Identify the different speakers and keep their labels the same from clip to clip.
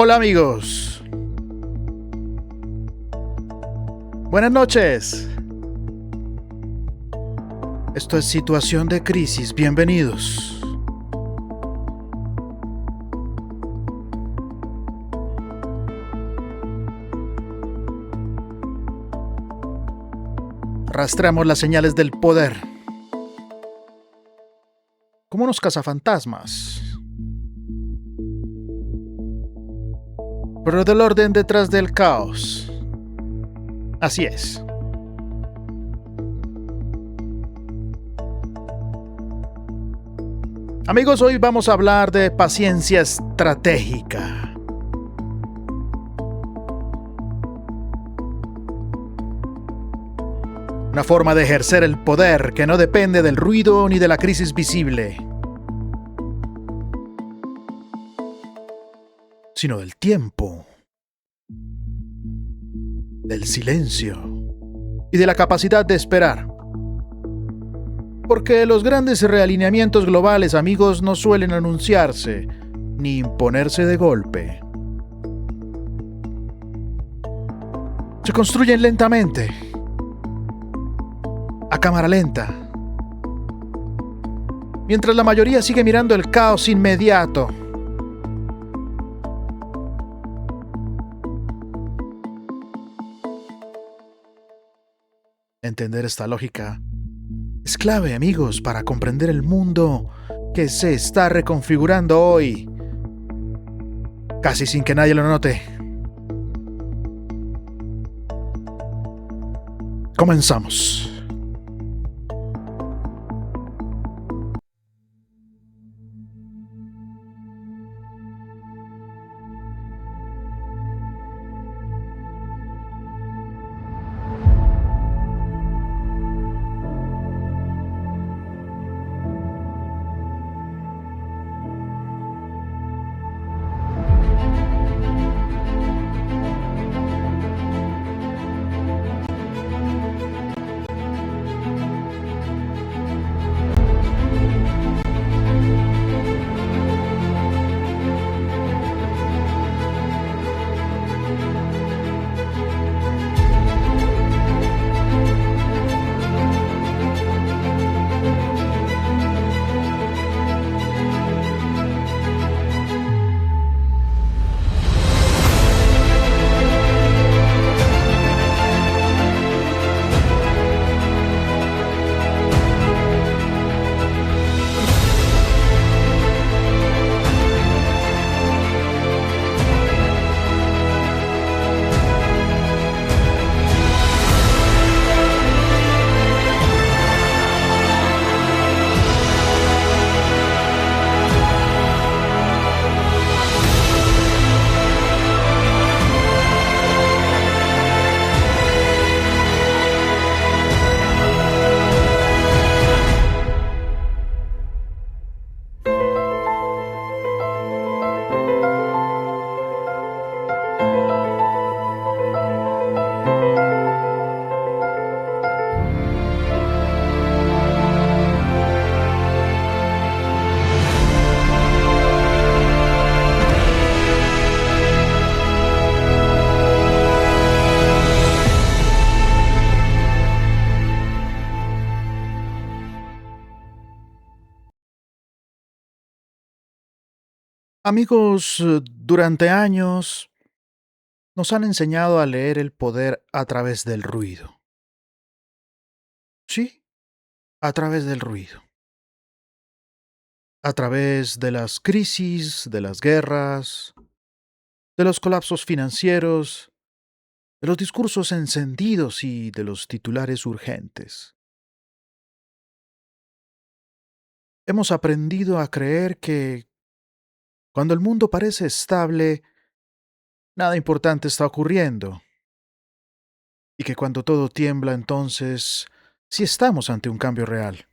Speaker 1: Hola amigos, buenas noches. Esto es Situación de Crisis, bienvenidos. Rastreamos las señales del poder, como unos cazafantasmas, pero del orden detrás del caos. Así es. Amigos, hoy vamos a hablar de paciencia estratégica. Una forma de ejercer el poder que no depende del ruido ni de la crisis visible, sino del tiempo, del silencio y de la capacidad de esperar. Porque los grandes realineamientos globales, amigos, no suelen anunciarse ni imponerse de golpe. Se construyen lentamente, a cámara lenta, mientras la mayoría sigue mirando el caos inmediato. Entender esta lógica es clave, amigos, para comprender el mundo que se está reconfigurando hoy, casi sin que nadie lo note. Comenzamos. Amigos, durante años nos han enseñado a leer el poder a través del ruido. Sí, a través del ruido. A través de las crisis, de las guerras, de los colapsos financieros, de los discursos encendidos y de los titulares urgentes. Hemos aprendido a creer que cuando el mundo parece estable, nada importante está ocurriendo, y que cuando todo tiembla, entonces sí estamos ante un cambio real.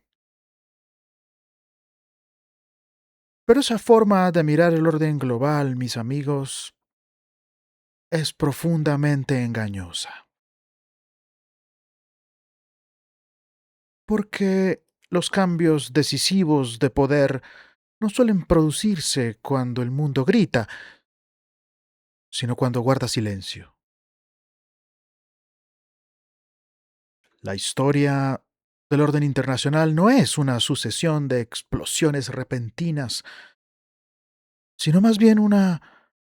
Speaker 1: Pero esa forma de mirar el orden global, mis amigos, es profundamente engañosa. Porque los cambios decisivos de poder no suelen producirse cuando el mundo grita, sino cuando guarda silencio. La historia del orden internacional no es una sucesión de explosiones repentinas, sino más bien una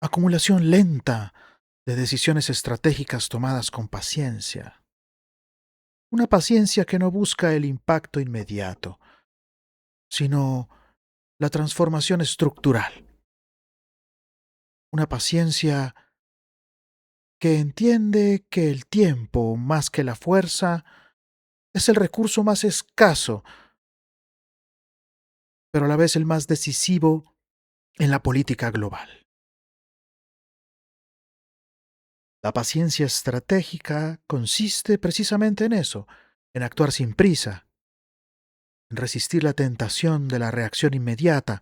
Speaker 1: acumulación lenta de decisiones estratégicas tomadas con paciencia. Una paciencia que no busca el impacto inmediato, sino la transformación estructural. Una paciencia que entiende que el tiempo, más que la fuerza, es el recurso más escaso, pero a la vez el más decisivo en la política global. La paciencia estratégica consiste precisamente en eso, en actuar sin prisa, en resistir la tentación de la reacción inmediata,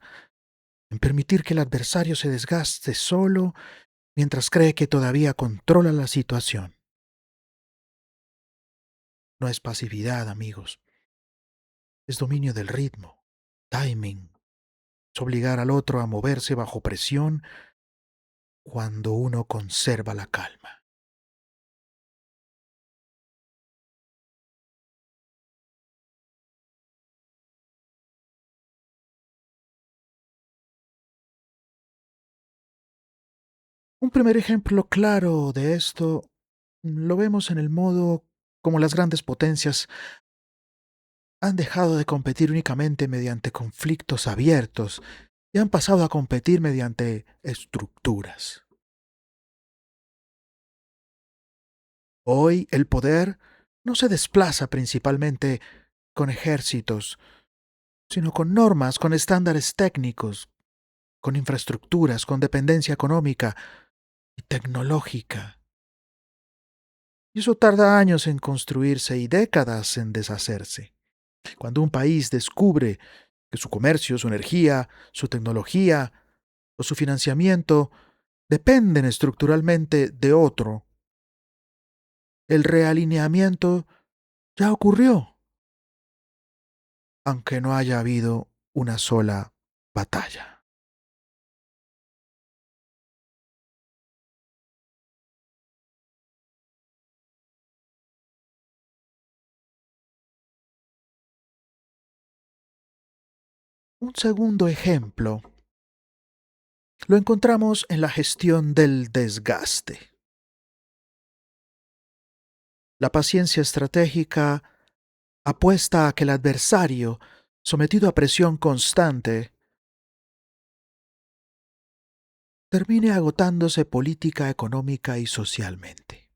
Speaker 1: en permitir que el adversario se desgaste solo mientras cree que todavía controla la situación. No es pasividad, amigos, es dominio del ritmo, timing, es obligar al otro a moverse bajo presión cuando uno conserva la calma. Un primer ejemplo claro de esto lo vemos en el modo como las grandes potencias han dejado de competir únicamente mediante conflictos abiertos y han pasado a competir mediante estructuras. Hoy el poder no se desplaza principalmente con ejércitos, sino con normas, con estándares técnicos, con infraestructuras, con dependencia económica y tecnológica. Y eso tarda años en construirse y décadas en deshacerse. Cuando un país descubre que su comercio, su energía, su tecnología o su financiamiento dependen estructuralmente de otro, el realineamiento ya ocurrió, aunque no haya habido una sola batalla. Un segundo ejemplo lo encontramos en la gestión del desgaste. La paciencia estratégica apuesta a que el adversario, sometido a presión constante, termine agotándose política, económica y socialmente.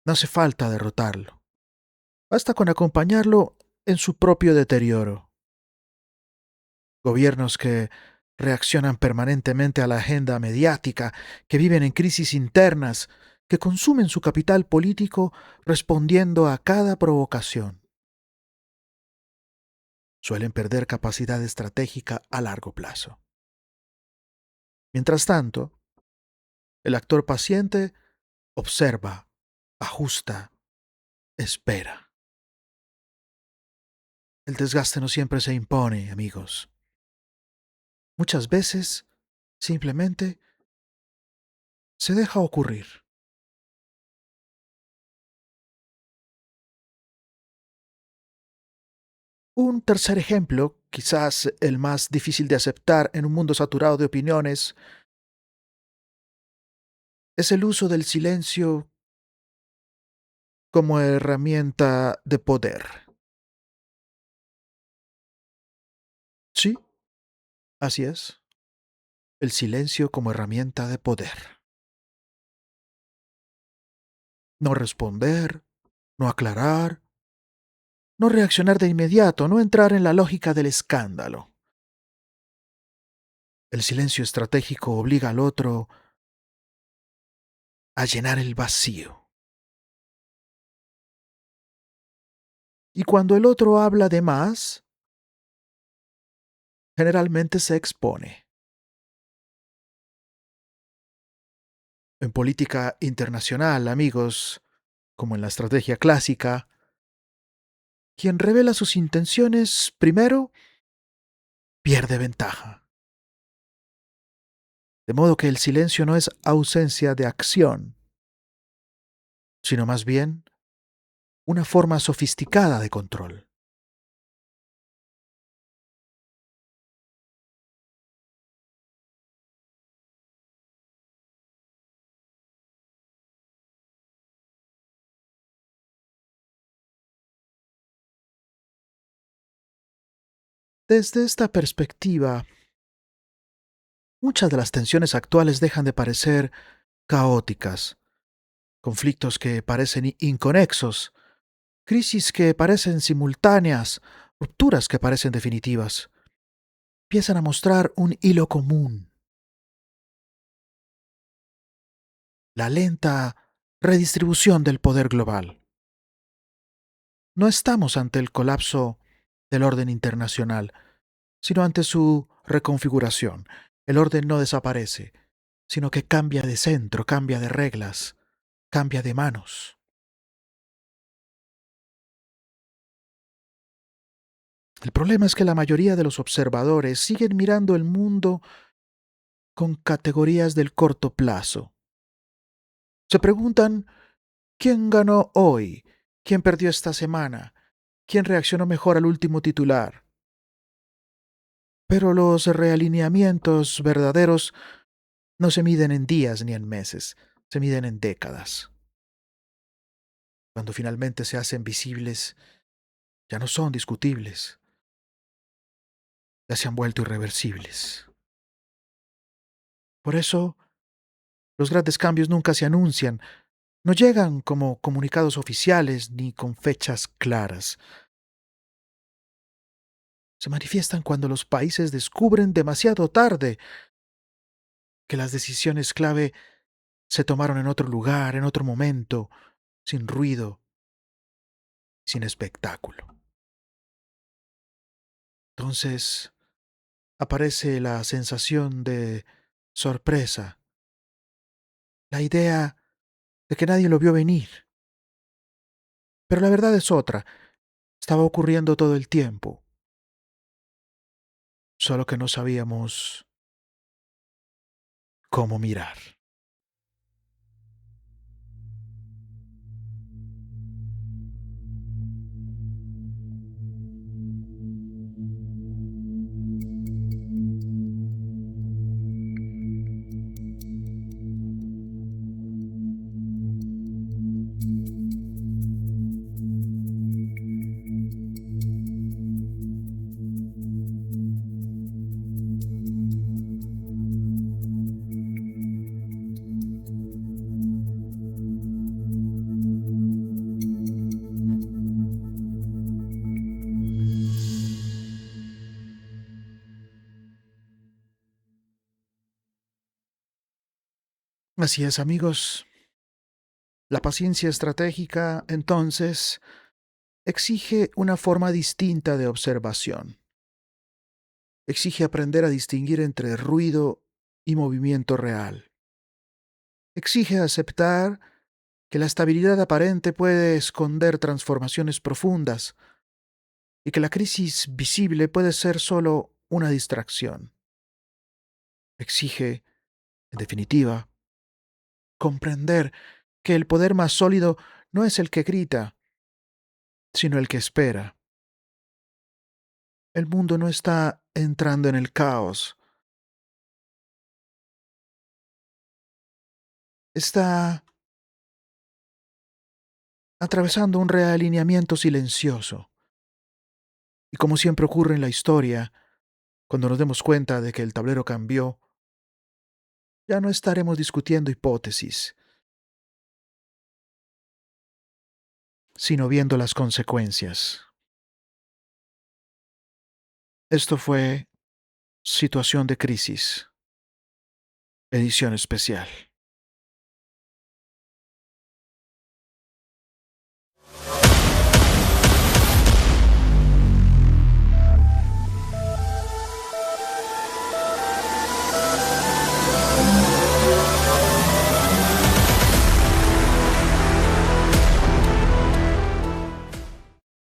Speaker 1: No hace falta derrotarlo, basta con acompañarlo en su propio deterioro. Gobiernos que reaccionan permanentemente a la agenda mediática, que viven en crisis internas, que consumen su capital político respondiendo a cada provocación, suelen perder capacidad estratégica a largo plazo. Mientras tanto, el actor paciente observa, ajusta, espera. El desgaste no siempre se impone, amigos. Muchas veces simplemente se deja ocurrir. Un tercer ejemplo, quizás el más difícil de aceptar en un mundo saturado de opiniones, es el uso del silencio como herramienta de poder. Sí, así es. El silencio como herramienta de poder. No responder, no aclarar, no reaccionar de inmediato, no entrar en la lógica del escándalo. El silencio estratégico obliga al otro a llenar el vacío. Y cuando el otro habla de más, generalmente se expone. En política internacional, amigos, como en la estrategia clásica, quien revela sus intenciones primero pierde ventaja. De modo que el silencio no es ausencia de acción, sino más bien una forma sofisticada de control. Desde esta perspectiva, muchas de las tensiones actuales dejan de parecer caóticas, conflictos que parecen inconexos, crisis que parecen simultáneas, rupturas que parecen definitivas. Empiezan a mostrar un hilo común: la lenta redistribución del poder global. No estamos ante el colapso del orden internacional, sino ante su reconfiguración. El orden no desaparece, sino que cambia de centro, cambia de reglas, cambia de manos. El problema es que la mayoría de los observadores siguen mirando el mundo con categorías del corto plazo. Se preguntan: ¿quién ganó hoy? ¿Quién perdió esta semana? ¿Quién reaccionó mejor al último titular? Pero los realineamientos verdaderos no se miden en días ni en meses, se miden en décadas. Cuando finalmente se hacen visibles, ya no son discutibles, ya se han vuelto irreversibles. Por eso, los grandes cambios nunca se anuncian, no llegan como comunicados oficiales ni con fechas claras. Se manifiestan cuando los países descubren demasiado tarde que las decisiones clave se tomaron en otro lugar, en otro momento, sin ruido, sin espectáculo. Entonces aparece la sensación de sorpresa, la idea de que nadie lo vio venir. Pero la verdad es otra: estaba ocurriendo todo el tiempo, solo que no sabíamos cómo mirar. Así es, amigos. La paciencia estratégica, entonces, exige una forma distinta de observación. Exige aprender a distinguir entre ruido y movimiento real. Exige aceptar que la estabilidad aparente puede esconder transformaciones profundas y que la crisis visible puede ser solo una distracción. Exige, en definitiva, comprender que el poder más sólido no es el que grita, sino el que espera. El mundo no está entrando en el caos, está atravesando un realineamiento silencioso. Y como siempre ocurre en la historia, cuando nos demos cuenta de que el tablero cambió, ya no estaremos discutiendo hipótesis, sino viendo las consecuencias. Esto fue Situación de Crisis, edición especial.